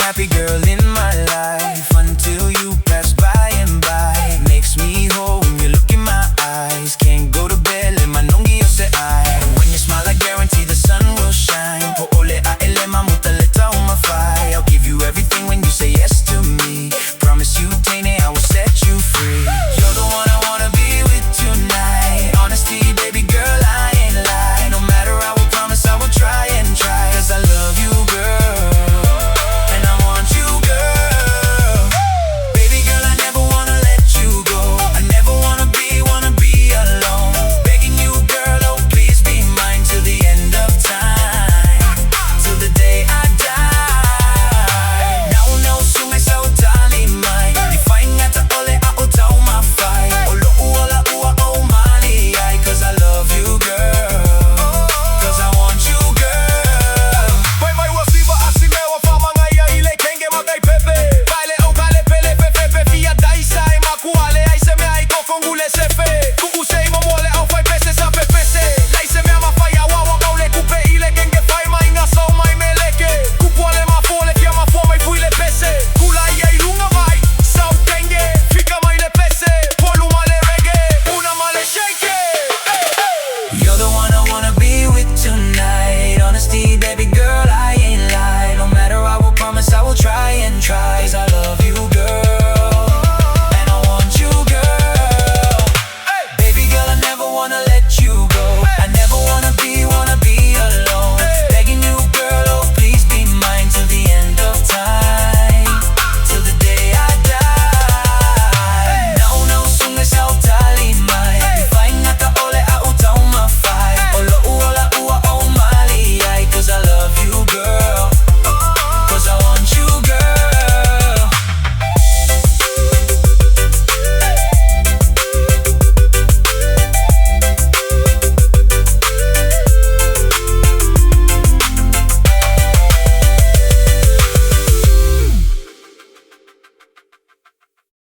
happy girl in my life until you pass by and by. Makes me whole when you look in my eyes. Can't go to bed, let my nongi yo se ai. When you smile, I guarantee the sun will shine. Po ole a ele mamutaleta umafai. I'll give you everything when you say yes to me. Promise you, Tane, I will set you free. You're the one I wanna be with tonight. Honesty, baby girl, I ain't lie. No matter I will promise I will try and try. Cause I love you, girl, and I want you, girl. Baby girl, I never wanna let you go. I never wanna be alone. Begging you, girl, oh please be mine till the end of time, till the day I die. Now no sume sa utali mai. Di fine ngata ole a utau mafai. Olo uola ua o mali ai. Cause I love you, girl, cause I want you, girl. Pai mai wasiva asimewa famanga ia ile kenge magai pepe. Baile o gale pele pepe via daisa e makuale ai se me ai kofongule sefe. Ku usei momole au fai pese sa pepese. Lai se me ama fai awawa au le kupe ile kenge fai mai nga sau mai meleke. Ku pole ma fole fia ma fo mai fuile pese. Kula ia ilunga vai sau kenge. Fika mai le pese. Polu male reggae. Una male shake. You're the one I wanna be with tonight. Honesty, baby girl, I ain't lie. No matter I will promise I will try and try. Cause I love you,